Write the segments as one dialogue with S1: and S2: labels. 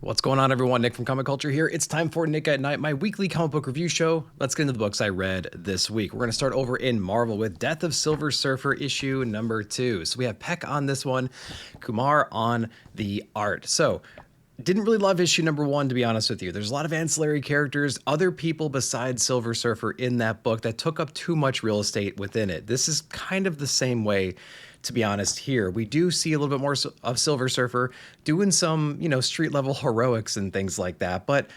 S1: What's going on, everyone? Nick from Comic Culture here. It's time for Nick at Night, my weekly comic book review show. Let's get into the books I read this week. We're going to start over in Marvel with Death of Silver Surfer issue number 2. So we have Peck on this one, Kumar on the art. So didn't really love issue number 1, to be honest with you. There's a lot of ancillary characters, other people besides Silver Surfer in that book that took up too much real estate within it. This is kind of the same way, to be honest, here. We do see a little bit more of Silver Surfer doing some, street level heroics and things like that. But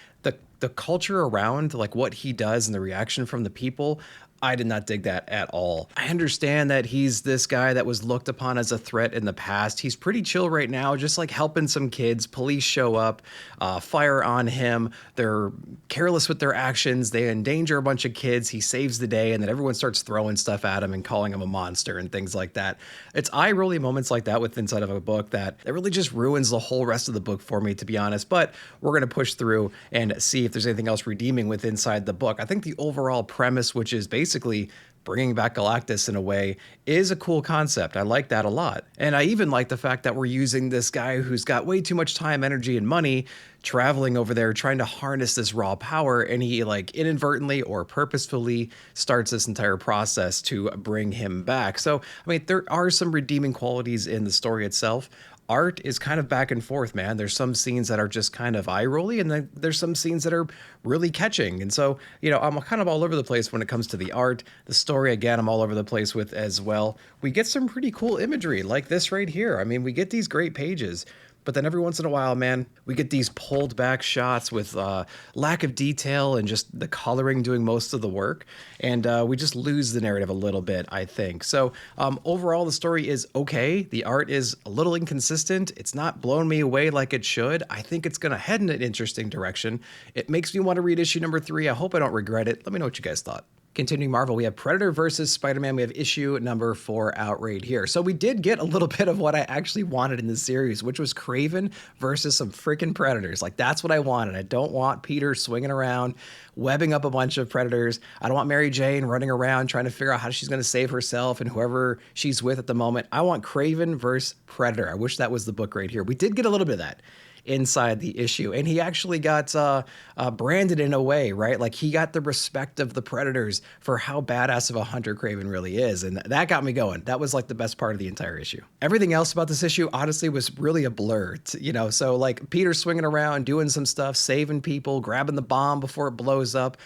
S1: the culture around, like what he does and the reaction from the people, I did not dig that at all. I understand that he's this guy that was looked upon as a threat in the past. He's pretty chill right now, just like helping some kids. Police show up, fire on him. They're careless with their actions. They endanger a bunch of kids. He saves the day, and then everyone starts throwing stuff at him and calling him a monster and things like that. It's eye-rolly moments like that with inside of a book that really just ruins the whole rest of the book for me, to be honest. But we're going to push through and see if there's anything else redeeming with inside the book. I think the overall premise, which is basically bringing back Galactus in a way, is a cool concept. I like that a lot. And I even like the fact that we're using this guy who's got way too much time, energy, and money traveling over there trying to harness this raw power, and he like inadvertently or purposefully starts this entire process to bring him back. So, I mean, there are some redeeming qualities in the story itself. Art is kind of back and forth, man. There's some scenes that are just kind of eye-rolly, and then there's some scenes that are really catching. And so, I'm kind of all over the place when it comes to the art. The story, again, I'm all over the place with as well. We get some pretty cool imagery like this right here. I mean, we get these great pages. But then every once in a while, man, we get these pulled back shots with lack of detail and just the coloring doing most of the work. And we just lose the narrative a little bit, I think. So overall, the story is okay. The art is a little inconsistent. It's not blown me away like it should. I think it's going to head in an interesting direction. It makes me want to read issue number 3. I hope I don't regret it. Let me know what you guys thought. Continuing Marvel, we have Predator versus Spider-Man. We have issue number 4 out right here. So we did get a little bit of what I actually wanted in this series, which was Kraven versus some freaking Predators. Like, that's what I wanted. I don't want Peter swinging around, webbing up a bunch of Predators. I don't want Mary Jane running around trying to figure out how she's going to save herself and whoever she's with at the moment. I want Kraven versus Predator. I wish that was the book right here. We did get a little bit of that inside the issue, and he actually got branded in a way, right? Like, he got the respect of the Predators for how badass of a hunter Kraven really is, and that got me going. That was like the best part of the entire issue. Everything else about this issue honestly was really a blur, so like Peter swinging around, doing some stuff, saving people, grabbing the bomb before it blows up,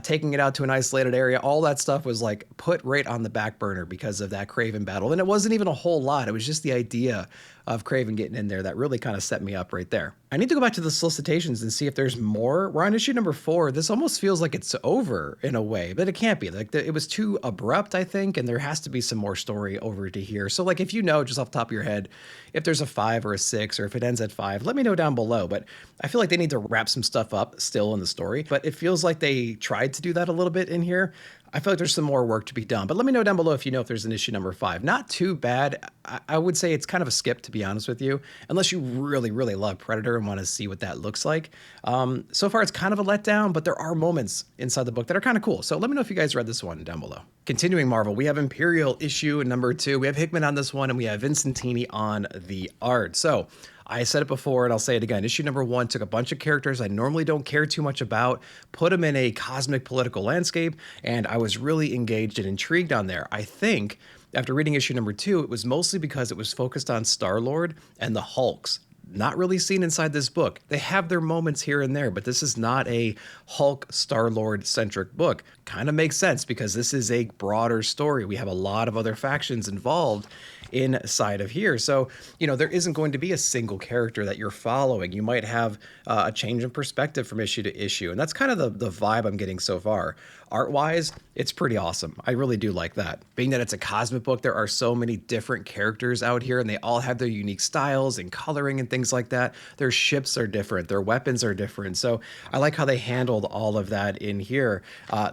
S1: taking it out to an isolated area. All that stuff was like put right on the back burner because of that Kraven battle, and it wasn't even a whole lot. It was just the idea of Kraven getting in there that really kind of set me up right there. I need to go back to the solicitations and see if there's more. We're on issue number 4. This almost feels like it's over in a way, but it can't be. Like, it was too abrupt, I think, and there has to be some more story over to here. So, like, if you know just off the top of your head, if there's a 5 or a 6, or if it ends at 5, let me know down below. But I feel like they need to wrap some stuff up still in the story, but it feels like they tried to do that a little bit in here. I feel like there's some more work to be done, but let me know down below if you know if there's an issue number 5. Not too bad. I would say it's kind of a skip, to be honest with you, unless you really, really love Predator and want to see what that looks like. So far, it's kind of a letdown, but there are moments inside the book that are kind of cool. So let me know if you guys read this one down below. Continuing Marvel, we have Imperial issue number 2. We have Hickman on this one, and we have Vincentini on the art. So I said it before, and I'll say it again. Issue number 1 took a bunch of characters I normally don't care too much about, put them in a cosmic political landscape, and I was really engaged and intrigued on there. I think after reading issue number 2, it was mostly because it was focused on Star-Lord and the Hulks. Not really seen inside this book. They have their moments here and there, but this is not a Hulk Star-Lord centric book. Kind of makes sense because this is a broader story. We have a lot of other factions involved inside of here. So, there isn't going to be a single character that you're following. You might have a change in perspective from issue to issue. And that's kind of the vibe I'm getting so far. Art-wise, it's pretty awesome. I really do like that. Being that it's a cosmic book, there are so many different characters out here, and they all have their unique styles and coloring and things like that. Their ships are different. Their weapons are different. So I like how they handled all of that in here.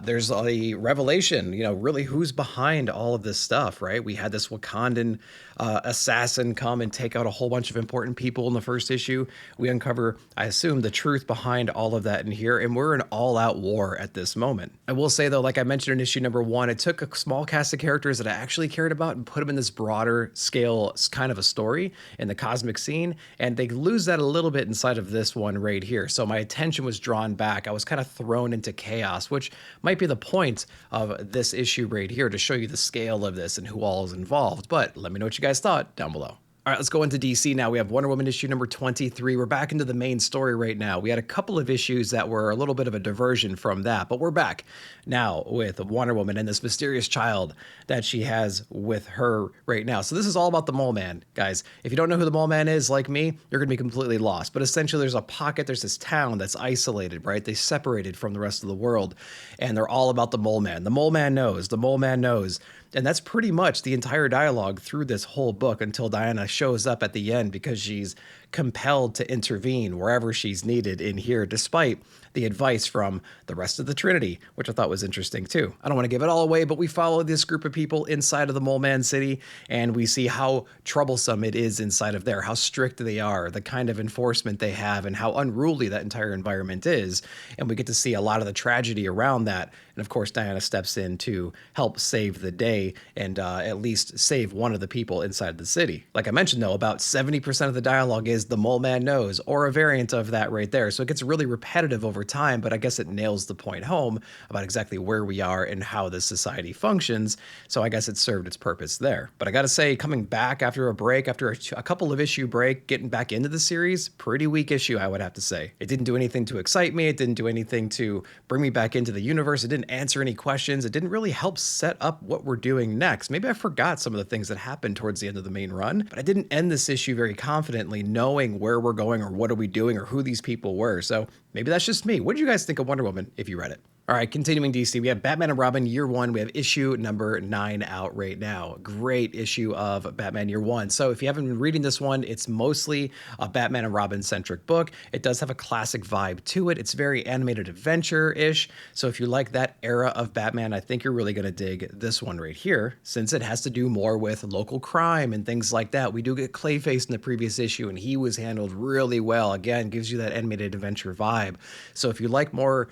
S1: There's a revelation, really who's behind all of this stuff, right? We had this Wakandan assassin come and take out a whole bunch of important people in the first issue. We uncover, I assume, the truth behind all of that in here, and we're in all-out war at this moment. I will say, though, like I mentioned in issue number 1, it took a small cast of characters that I actually cared about and put them in this broader scale kind of a story in the cosmic scene, and they lose that a little bit inside of this one right here. So my attention was drawn back. I was kind of thrown into chaos, which might be the point of this issue right here, to show you the scale of this and who all is involved. But let me know what you guys thought down below. All right, let's go into DC now. We have Wonder Woman issue number 23. We're back into the main story right now. We had a couple of issues that were a little bit of a diversion from that, but we're back now with Wonder Woman and this mysterious child that she has with her right now. So this is all about the Mole Man, guys. If you don't know who the Mole Man is, like me, you're going to be completely lost. But essentially, there's a pocket, there's this town that's isolated, right? They separated from the rest of the world, and they're all about the Mole Man. The Mole Man knows. The Mole Man knows. And that's pretty much the entire dialogue through this whole book until Diana shows up at the end, because she's compelled to intervene wherever she's needed in here, despite the advice from the rest of the Trinity, which I thought was interesting too. I don't want to give it all away, but we follow this group of people inside of the Mole Man City, and we see how troublesome it is inside of there, how strict they are, the kind of enforcement they have, and how unruly that entire environment is. And we get to see a lot of the tragedy around that. And of course, Diana steps in to help save the day and at least save one of the people inside the city. Like I mentioned, though, about 70% of the dialogue is the Mole Man knows, or a variant of that right there. So it gets really repetitive over time, but I guess it nails the point home about exactly where we are and how this society functions. So I guess it served its purpose there. But I gotta say, coming back after a break, after a couple of issue break, getting back into the series, pretty weak issue, I would have to say. It didn't do anything to excite me. It didn't do anything to bring me back into the universe. It didn't answer any questions. It didn't really help set up what we're doing next. Maybe I forgot some of the things that happened towards the end of the main run, but I didn't end this issue very confidently knowing where we're going or what are we doing or who these people were. So maybe that's just me. What did you guys think of Wonder Woman if you read it? All right, continuing DC, we have Batman and Robin Year 1. We have issue number 9 out right now. Great issue of Batman Year 1. So if you haven't been reading this one, it's mostly a Batman and Robin-centric book. It does have a classic vibe to it. It's very animated adventure-ish. So if you like that era of Batman, I think you're really going to dig this one right here, since it has to do more with local crime and things like that. We do get Clayface in the previous issue, and he was handled really well. Again, gives you that animated adventure vibe. So if you like more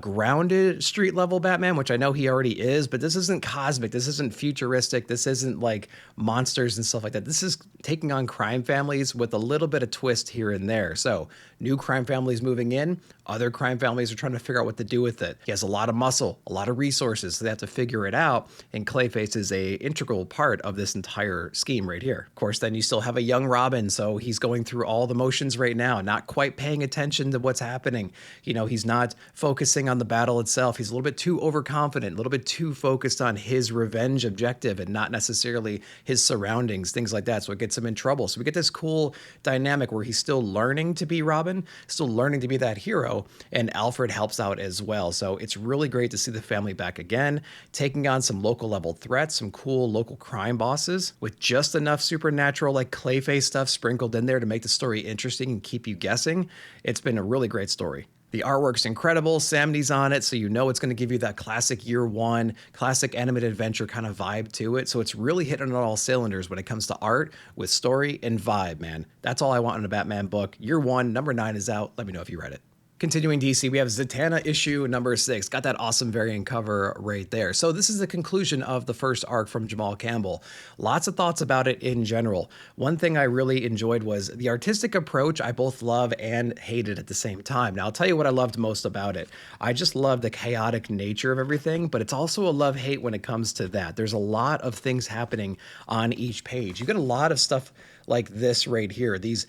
S1: grounded street level Batman, which I know he already is, but this isn't cosmic, this isn't futuristic, this isn't like monsters and stuff like that. This is taking on crime families with a little bit of twist here and there. So new crime families moving in, other crime families are trying to figure out what to do with it. He has a lot of muscle, a lot of resources, so they have to figure it out, and Clayface is a integral part of this entire scheme right here. Of course, then you still have a young Robin, so he's going through all the motions right now, not quite paying attention to what's happening. You know, he's not focusing on the battle itself. He's a little bit too overconfident, a little bit too focused on his revenge objective and not necessarily his surroundings, things like that. So it gets him in trouble. So we get this cool dynamic where he's still learning to be Robin, still learning to be that hero, and Alfred helps out as well. So it's really great to see the family back again, taking on some local level threats, some cool local crime bosses with just enough supernatural like Clayface stuff sprinkled in there to make the story interesting and keep you guessing. It's been a really great story. The artwork's incredible. Sam Nee's on it, so you know it's going to give you that classic Year 1, classic animated adventure kind of vibe to it. So it's really hitting on all cylinders when it comes to art with story and vibe, man. That's all I want in a Batman book. Year 1, number 9 is out. Let me know if you read it. Continuing DC, we have Zatana issue number 6. Got that awesome variant cover right there. So this is the conclusion of the first arc from Jamal Campbell. Lots of thoughts about it in general. One thing I really enjoyed was the artistic approach I both love and hated at the same time. Now, I'll tell you what I loved most about it. I just love the chaotic nature of everything, but it's also a love-hate when it comes to that. There's a lot of things happening on each page. You get a lot of stuff like this right here, these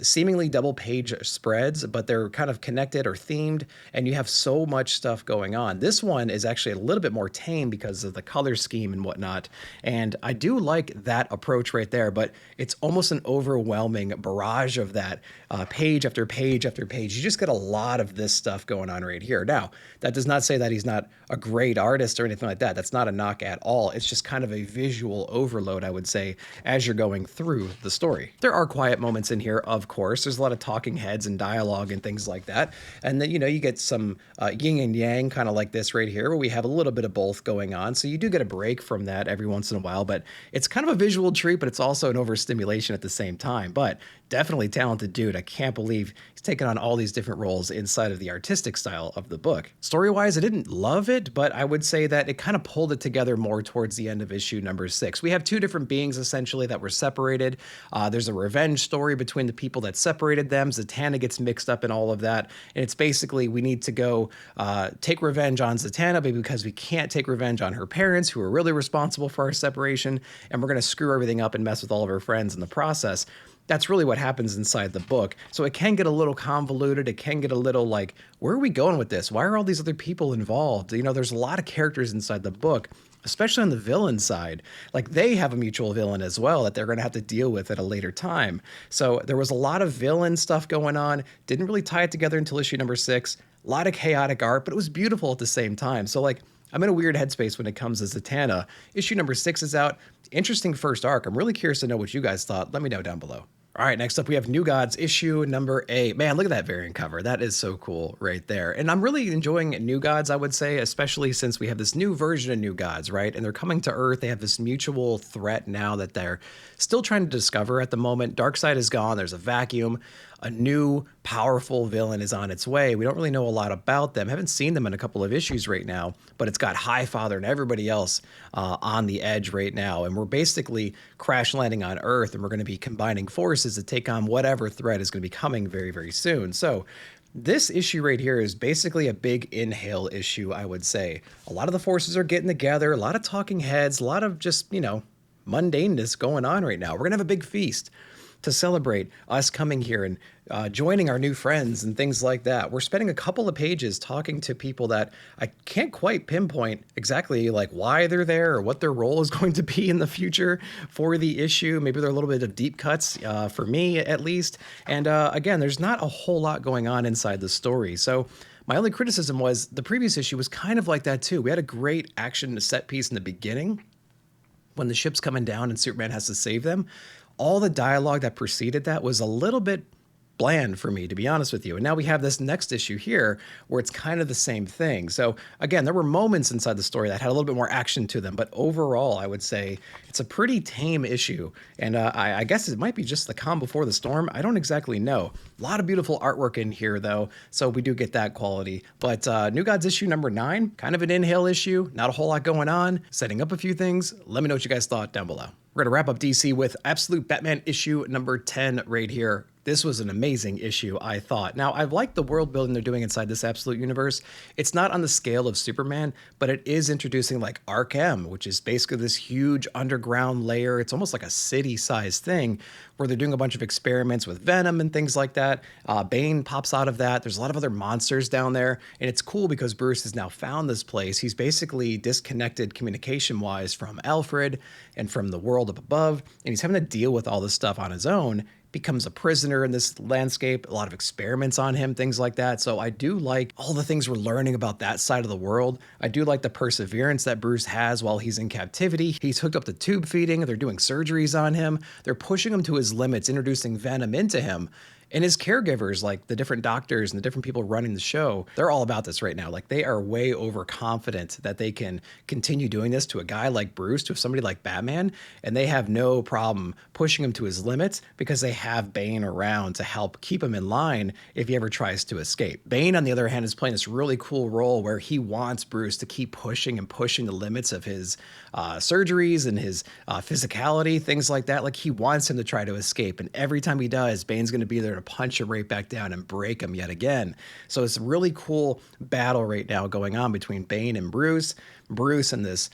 S1: seemingly double page spreads, but they're kind of connected or themed, and you have so much stuff going on. This one is actually a little bit more tame because of the color scheme and whatnot, and I do like that approach right there, but it's almost an overwhelming barrage of that, page after page after page. You just get a lot of this stuff going on right here. Now, that does not say that he's not a great artist or anything like that. That's not a knock at all. It's just kind of a visual overload, I would say, as you're going through the story. There are quiet moments in here, of course. There's a lot of talking heads and dialogue and things like that. And then, you get some yin and yang, kind of like this right here, where we have a little bit of both going on. So you do get a break from that every once in a while, but it's kind of a visual treat, but it's also an overstimulation at the same time. But definitely talented dude. I can't believe he's taken on all these different roles inside of the artistic style of the book. Story-wise, I didn't love it, but I would say that it kind of pulled it together more towards the end of issue number 6. We have two different beings essentially that were separated. There's a revenge story between the people that separated them. Zatana gets mixed up in all of that, and it's basically we need to go take revenge on Zatana because we can't take revenge on her parents who are really responsible for our separation, and we're going to screw everything up and mess with all of her friends in the process. That's really what happens inside the book. So it can get a little convoluted. It can get a little like, where are we going with this? Why are all these other people involved? There's a lot of characters inside the book, especially on the villain side. Like, they have a mutual villain as well that they're going to have to deal with at a later time. So there was a lot of villain stuff going on. Didn't really tie it together until issue number 6. A lot of chaotic art, but it was beautiful at the same time. So like, I'm in a weird headspace when it comes to Zatana. Issue number 6 is out. Interesting first arc. I'm really curious to know what you guys thought. Let me know down below. All right, next up we have New Gods issue number 8. Man, look at that variant cover. That is so cool right there. And I'm really enjoying New Gods, I would say, especially since we have this new version of New Gods, right? And they're coming to Earth. They have this mutual threat now that they're still trying to discover at the moment. Darkseid is gone. There's a vacuum. A new powerful villain is on its way. We don't really know a lot about them. Haven't seen them in a couple of issues right now, but it's got Highfather and everybody else on the edge right now. And we're basically crash landing on Earth, and we're going to be combining forces to take on whatever threat is going to be coming very, very soon. So this issue right here is basically a big inhale issue, I would say. A lot of the forces are getting together, a lot of talking heads, a lot of just, mundaneness going on right now. We're going to have a big feast to celebrate us coming here and joining our new friends and things like that. We're spending a couple of pages talking to people that I can't quite pinpoint exactly like why they're there or what their role is going to be in the future for the issue. Maybe they're a little bit of deep cuts for me at least. And again, there's not a whole lot going on inside the story. So my only criticism was the previous issue was kind of like that too. We had a great action set piece in the beginning when the ship's coming down and Superman has to save them. All the dialogue that preceded that was a little bit bland for me, to be honest with you. And now we have this next issue here where it's kind of the same thing. So again, there were moments inside the story that had a little bit more action to them, but overall, I would say it's a pretty tame issue. And I guess it might be just the calm before the storm. I don't exactly know. A lot of beautiful artwork in here though, so we do get that quality. But New Gods issue number 9, kind of an inhale issue, not a whole lot going on, setting up a few things. Let me know what you guys thought down below. We're going to wrap up DC with Absolute Batman issue number 10 right here. This was an amazing issue, I thought. Now, I've liked the world building they're doing inside this Absolute universe. It's not on the scale of Superman, but it is introducing like Arkham, which is basically this huge underground layer. It's almost like a city-sized thing where they're doing a bunch of experiments with Venom and things like that. Bane pops out of that. There's a lot of other monsters down there. And it's cool because Bruce has now found this place. He's basically disconnected communication-wise from Alfred and from the world up above. And he's having to deal with all this stuff on his own. Becomes a prisoner in this landscape, a lot of experiments on him, things like that. So I do like all the things we're learning about that side of the world. I do like the perseverance that Bruce has while he's in captivity. He's hooked up to tube feeding. They're doing surgeries on him. They're pushing him to his limits, introducing Venom into him. And his caregivers, like the different doctors and the different people running the show, they're all about this right now. Like, they are way overconfident that they can continue doing this to a guy like Bruce, to somebody like Batman, and they have no problem pushing him to his limits because they have Bane around to help keep him in line if he ever tries to escape. Bane, on the other hand, is playing this really cool role where he wants Bruce to keep pushing and pushing the limits of his surgeries and his physicality, things like that. Like, he wants him to try to escape, and every time he does, Bane's going to be there to punch him right back down and break him yet again. So it's a really cool battle right now going on between Bane and Bruce. Bruce and this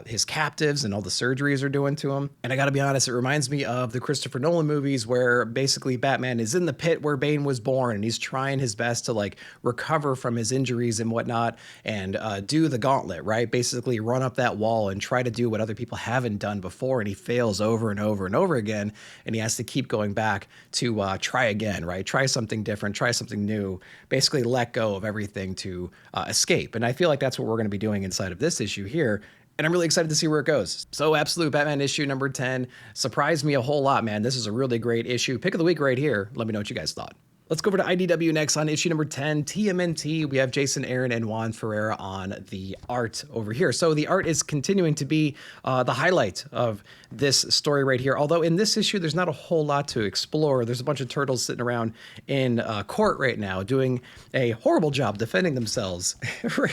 S1: his captives and all the surgeries are doing to him. And I gotta be honest, it reminds me of the Christopher Nolan movies where basically Batman is in the pit where Bane was born and he's trying his best to like recover from his injuries and whatnot and do the gauntlet, right? Basically run up that wall and try to do what other people haven't done before, and he fails over and over and over again, and he has to keep going back to try again, right? Try something different, try something new, basically let go of everything to escape. And I feel like that's what we're going to be doing inside of this issue here. and I'm really excited to see where it goes. So Absolute Batman issue number 10 surprised me a whole lot, man. This is a really great issue. Pick of the week right here. Let me know what you guys thought. Let's go over to IDW next on issue number 10, TMNT. We have Jason Aaron and Juan Ferreira on the art over here. So the art is continuing to be the highlight of this story right here. Although in this issue, there's not a whole lot to explore. There's a bunch of turtles sitting around in court right now doing a horrible job defending themselves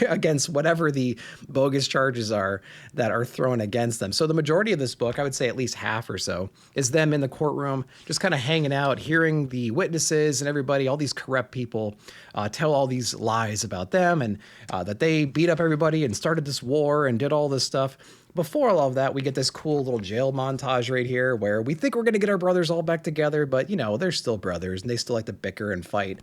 S1: against whatever the bogus charges are that are thrown against them. So the majority of this book, I would say at least half or so, is them in the courtroom, just kind of hanging out, hearing the witnesses and everybody, all these corrupt people, tell all these lies about them and that they beat up everybody and started this war and did all this stuff. Before all of that, we get this cool little jail montage right here where we think we're going to get our brothers all back together, but, you know, they're still brothers and they still like to bicker and fight.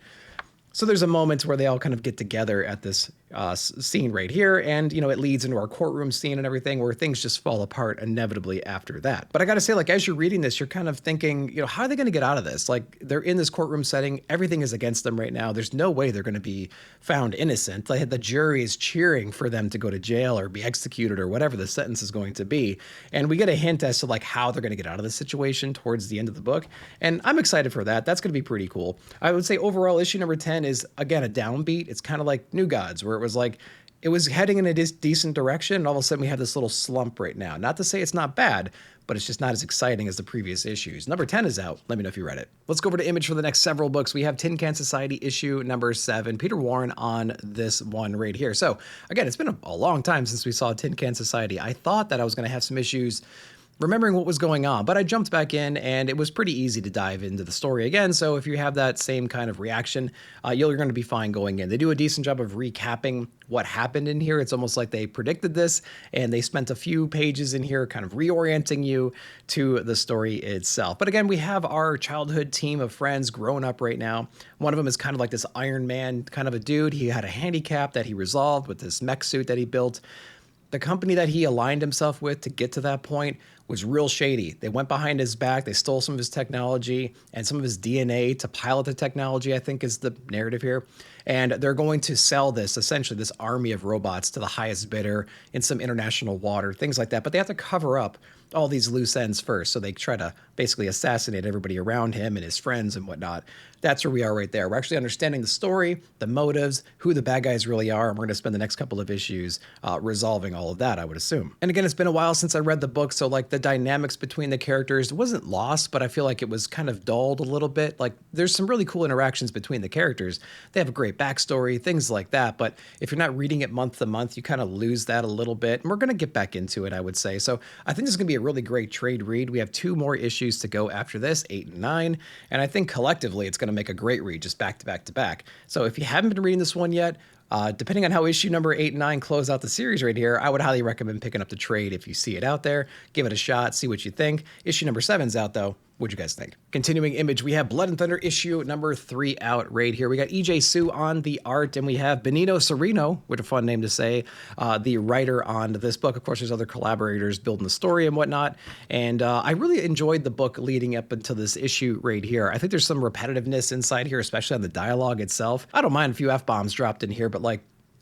S1: So there's a moment where they all kind of get together at this scene right here, and, you know, it leads into our courtroom scene and everything where things just fall apart inevitably after that. But I gotta say, like, as you're reading this, you're kind of thinking, you know, how are they gonna get out of this? Like, they're in this courtroom setting, everything is against them right now. There's no way they're gonna be found innocent. Like, the jury is cheering for them to go to jail or be executed or whatever the sentence is going to be. And we get a hint as to like how they're gonna get out of this situation towards the end of the book. And I'm excited for that. That's gonna be pretty cool. I would say overall issue number 10 is, again, a downbeat. It's kind of like New Gods, where it was like, it was heading in a decent direction, and all of a sudden we have this little slump right now. Not to say it's not bad, but it's just not as exciting as the previous issues. Number 10 is out. Let me know if you read it. Let's go over to Image for the next several books. We have Tin Can Society issue number 7. Peter Warren on this one right here. So again, it's been a long time since we saw Tin Can Society. I thought that I was going to have some issues remembering what was going on, but I jumped back in and it was pretty easy to dive into the story again. So if you have that same kind of reaction, you're going to be fine going in. They do a decent job of recapping what happened in here. It's almost like they predicted this and they spent a few pages in here kind of reorienting you to the story itself. But again, we have our childhood team of friends grown up right now. One of them is kind of like this Iron Man kind of a dude. He had a handicap that he resolved with this mech suit that he built. The company that he aligned himself with to get to that point was real shady. They went behind his back, they stole some of his technology and some of his DNA to pilot the technology, I think is the narrative here. And they're going to sell this, essentially this army of robots, to the highest bidder in some international water, things like that. But they have to cover up all these loose ends first. So they try to basically assassinate everybody around him and his friends and whatnot. That's where we are right there. We're actually understanding the story, the motives, who the bad guys really are, and we're going to spend the next couple of issues resolving all of that, I would assume. And again, it's been a while since I read the book, so like the dynamics between the characters wasn't lost, but I feel like it was kind of dulled a little bit. Like there's some really cool interactions between the characters. They have a great backstory, things like that, but if you're not reading it month to month, you kind of lose that a little bit, and we're going to get back into it, I would say. So I think this is going to be a really great trade read. We have 2 more issues to go after this, 8 and 9, and I think collectively it's going to make a great read, just back to back to back. So if you haven't been reading this one yet, depending on how issue number 8 and 9 close out the series right here, I would highly recommend picking up the trade if you see it out there. Give it a shot, see what you think. Issue number 7's out though. What'd you guys think? Continuing Image, we have Blood and Thunder issue number 3 out right here. We got EJ Sue on the art, and we have Benito Sereno, what a fun name to say, the writer on this book. Of course, there's other collaborators building the story and whatnot. And I really enjoyed the book leading up until this issue right here. I think there's some repetitiveness inside here, especially on the dialogue itself. I don't mind a few F-bombs dropped in here, but like,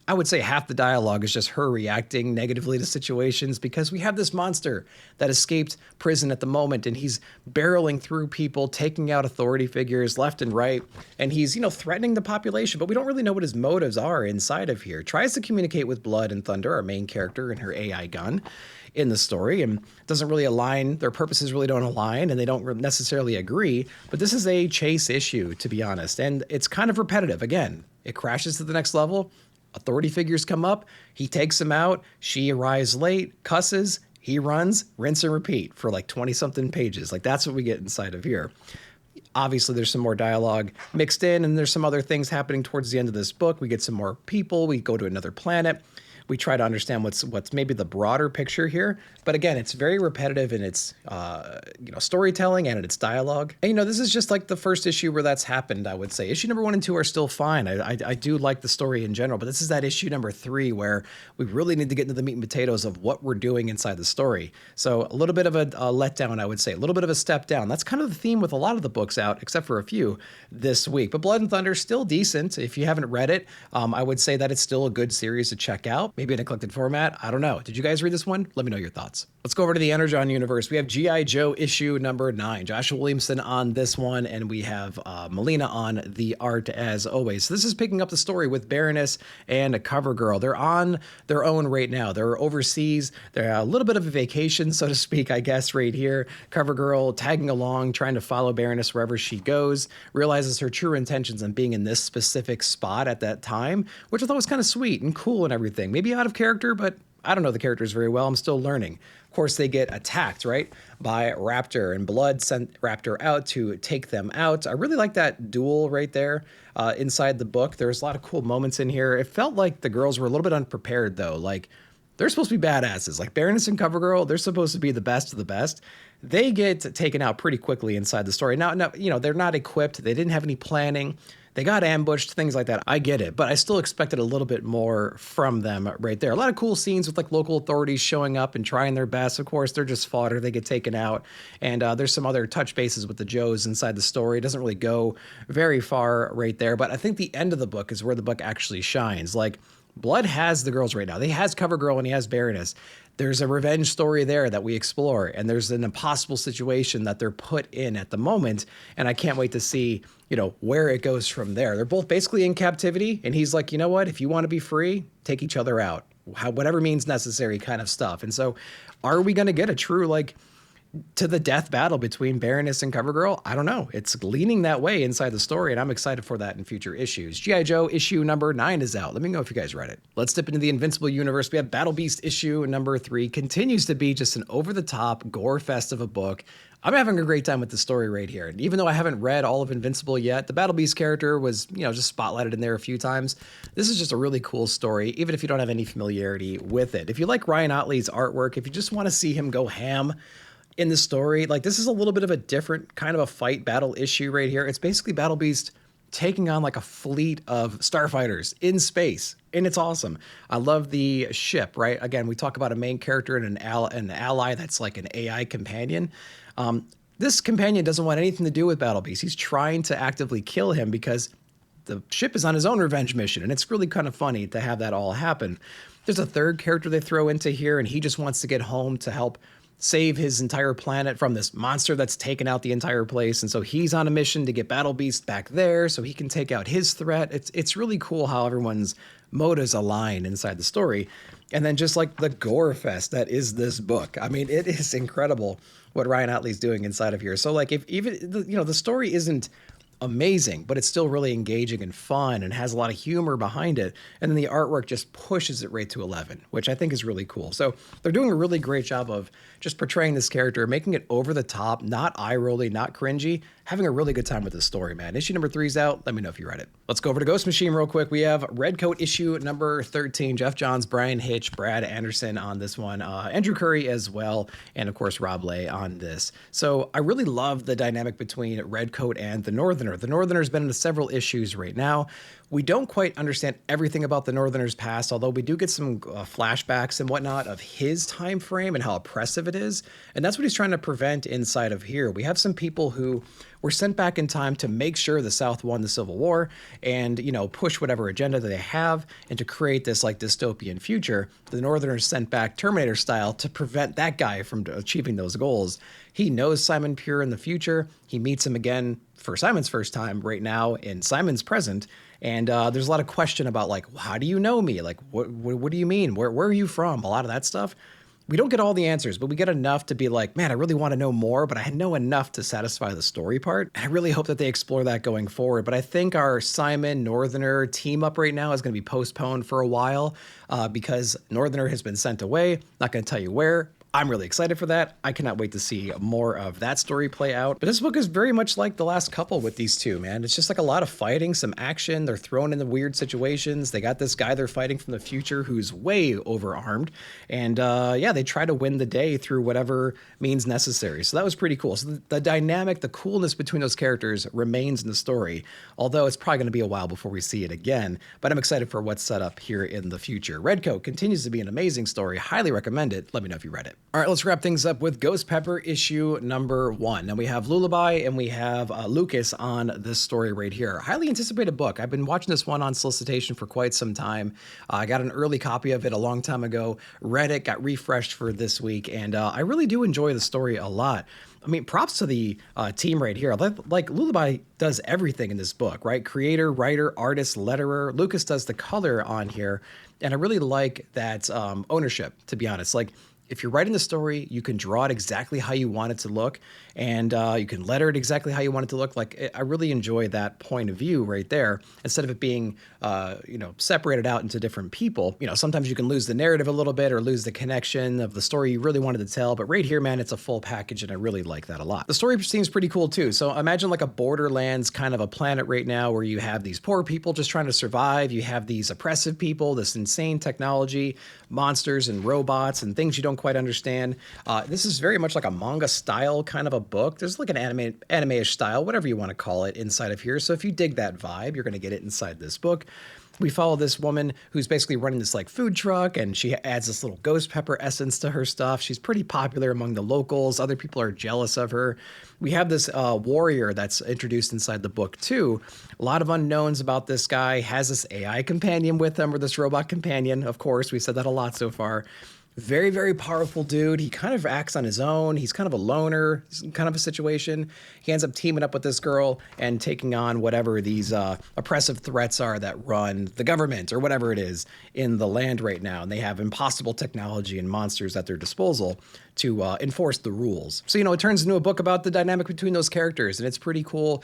S1: I would say half the dialogue is just her reacting negatively to situations because we have this monster that escaped prison at the moment, and he's barreling through people, taking out authority figures left and right, and he's, you know, threatening the population, but we don't really know what his motives are inside of here. Tries to communicate with Blood and Thunder, our main character, and her AI gun in the story, and doesn't really align. Their purposes really don't align, and they don't necessarily agree, but this is a chase issue, to be honest, and it's kind of repetitive. Again, it crashes to the next level. Authority figures come up, he takes them out, she arrives late, cusses, he runs, rinse and repeat for like 20-something pages. Like that's what we get inside of here. Obviously, there's some more dialogue mixed in, and there's some other things happening towards the end of this book. We get some more people, we go to another planet. We try to understand what's maybe the broader picture here. But again, it's very repetitive in its storytelling and in its dialogue. And, you know, this is just like the first issue where that's happened, I would say. Issue number 1 and 2 are still fine. I do like the story in general, but this is that issue number 3 where we really need to get into the meat and potatoes of what we're doing inside the story. So a little bit of a letdown, I would say. A little bit of a step down. That's kind of the theme with a lot of the books out, except for a few this week. But Blood and Thunder is still decent. If you haven't read it, I would say that it's still a good series to check out. Maybe in a collected format. I don't know. Did you guys read this one? Let me know your thoughts. Let's go over to the Energon universe. We have G.I. Joe issue number 9. Joshua Williamson on this one, and we have Melina on the art as always. So this is picking up the story with Baroness and CoverGirl. They're on their own right now. They're overseas. They're a little bit of a vacation, so to speak, I guess, right here. CoverGirl tagging along, trying to follow Baroness wherever she goes, realizes her true intentions on being in this specific spot at that time, which I thought was kind of sweet and cool and everything. Maybe out of character, but I don't know the characters very well. I'm still learning. Of course, they get attacked, right, by Raptor, and Blood sent Raptor out to take them out. I really like that duel right there inside the book. There's a lot of cool moments in here. It felt like the girls were a little bit unprepared, though. Like, they're supposed to be badasses. Like Baroness and CoverGirl, they're supposed to be the best of the best. They get taken out pretty quickly inside the story. Now, you know, they're not equipped. They didn't have any planning. They got ambushed, things like that. I get it, but I still expected a little bit more from them right there. A lot of cool scenes with like local authorities showing up and trying their best. Of course, they're just fodder. They get taken out. And there's some other touch bases with the Joes inside the story. It doesn't really go very far right there, but I think the end of the book is where the book actually shines. Like, Blood has the girls right now. He has CoverGirl and he has Baroness. There's a revenge story there that we explore, and there's an impossible situation that they're put in at the moment, and I can't wait to see, you know, where it goes from there. They're both basically in captivity, and he's like, you know what, if you want to be free, take each other out, whatever means necessary kind of stuff. And so are we going to get a true, like, to the death battle between Baroness and CoverGirl? I don't know. It's leaning that way inside the story, and I'm excited for that in future issues. G.I. Joe issue number 9 is out. Let me know if you guys read it. Let's dip into the Invincible universe. We have Battlebeast issue number 3. Continues to be just an over-the-top gore fest of a book. I'm having a great time with the story right here. And even though I haven't read all of Invincible yet, the Battlebeast character was, you know, just spotlighted in there a few times. This is just a really cool story, even if you don't have any familiarity with it. If you like Ryan Ottley's artwork, if you just want to see him go ham in the story, like, this is a little bit of a different kind of a fight battle issue right here. It's basically Battlebeast taking on like a fleet of starfighters in space, and it's awesome. I love the ship, right? Again, we talk about a main character and an ally that's like an AI companion. This companion doesn't want anything to do with Battlebeast. He's trying to actively kill him because the ship is on his own revenge mission, and it's really kind of funny to have that all happen. There's a third character they throw into here, and he just wants to get home to help save his entire planet from this monster that's taken out the entire place. And so he's on a mission to get Battlebeast back there so he can take out his threat. It's really cool how everyone's motives align inside the story. And then just like the gore fest that is this book. I mean, it is incredible what Ryan Ottley's doing inside of here. So like, if even, you know, the story isn't amazing, but it's still really engaging and fun and has a lot of humor behind it. And then the artwork just pushes it right to 11, which I think is really cool. So they're doing a really great job of just portraying this character, making it over the top, not eye-rolly, not cringy, having a really good time with this story, man. Issue number 3 is out. Let me know if you read it. Let's go over to Ghost Machine real quick. We have Redcoat issue number 13. Jeff Johns, Brian Hitch, Brad Anderson on this one, Andrew Curry as well, and of course Rob Lay on this. So I really love the dynamic between Redcoat and the Northerner. The Northerner's been in several issues right now. We don't quite understand everything about the Northerner's past, although we do get some flashbacks and whatnot of his time frame and how oppressive it is. And that's what he's trying to prevent inside of here. We have some people who were sent back in time to make sure the South won the Civil War and, you know, push whatever agenda that they have and to create this like dystopian future. The Northerners sent back Terminator style to prevent that guy from achieving those goals. He knows Simon Pure in the future. He meets him again for Simon's first time right now in Simon's present. And there's a lot of question about like, how do you know me? Like, what do you mean? Where are you from? A lot of that stuff. We don't get all the answers, but we get enough to be like, man, I really want to know more, but I know enough to satisfy the story part. And I really hope that they explore that going forward. But I think our Simon Northerner team up right now is going to be postponed for a while because Northerner has been sent away. Not going to tell you where. I'm really excited for that. I cannot wait to see more of that story play out. But this book is very much like the last couple with these two, man. It's just like a lot of fighting, some action. They're thrown into weird situations. They got this guy they're fighting from the future who's way overarmed. And yeah, they try to win the day through whatever means necessary. So that was pretty cool. So the dynamic, the coolness between those characters remains in the story, although it's probably going to be a while before we see it again. But I'm excited for what's set up here in the future. Redcoat continues to be an amazing story. Highly recommend it. Let me know if you read it. All right, let's wrap things up with Ghost Pepper issue number 1. Now we have Lullaby and we have Lucas on this story right here. Highly anticipated book. I've been watching this one on solicitation for quite some time. I got an early copy of it a long time ago, read it, got refreshed for this week, and I really do enjoy the story a lot. I mean, props to the team right here. Like Lullaby does everything in this book, right? Creator, writer, artist, letterer. Lucas does the color on here, and I really like that ownership, to be honest. Like, if you're writing the story, you can draw it exactly how you want it to look, and you can letter it exactly how you want it to look. Like, I really enjoy that point of view right there. Instead of it being, separated out into different people. Sometimes you can lose the narrative a little bit or lose the connection of the story you really wanted to tell. But right here, man, it's a full package, and I really like that a lot. The story seems pretty cool too. So imagine like a Borderlands kind of a planet right now where you have these poor people just trying to survive. You have these oppressive people, this insane technology, monsters and robots and things you don't quite understand. This is very much like a manga style kind of a book. There's like an anime-ish style, whatever you want to call it, inside of here. So if you dig that vibe, you're going to get it inside this book. We follow this woman who's basically running this like food truck, and she adds this little ghost pepper essence to her stuff. She's pretty popular among the locals. Other people are jealous of her. We have this warrior that's introduced inside the book too. A lot of unknowns about this guy. Has this AI companion with him, or this robot companion. Of course, we said that a lot so far. Very, very powerful dude. He kind of acts on his own. He's kind of a loner, kind of a situation. He ends up teaming up with this girl and taking on whatever these oppressive threats are that run the government or whatever it is in the land right now. And they have impossible technology and monsters at their disposal to enforce the rules. So, it turns into a book about the dynamic between those characters, and it's pretty cool.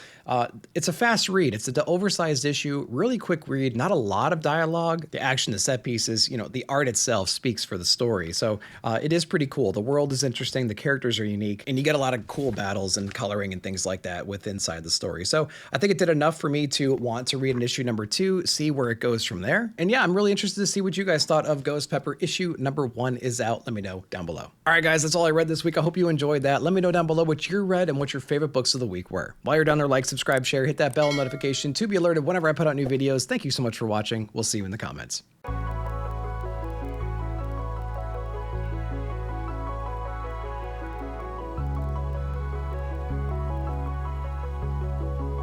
S1: It's a fast read. It's an oversized issue, really quick read, not a lot of dialogue. The action, the set pieces, the art itself speaks for the story. So it is pretty cool. The world is interesting. The characters are unique, and you get a lot of cool battles and coloring and things like that with inside the story. So I think it did enough for me to want to read an issue number 2, see where it goes from there. And yeah, I'm really interested to see what you guys thought of Ghost Pepper. Issue number 1 is out. Let me know down below. All right, guys, that's all I read this week. I hope you enjoyed that. Let me know down below what you read and what your favorite books of the week were. While you're down there, like, subscribe, share, hit that bell notification to be alerted whenever I put out new videos. Thank you so much for watching. We'll see you in the comments.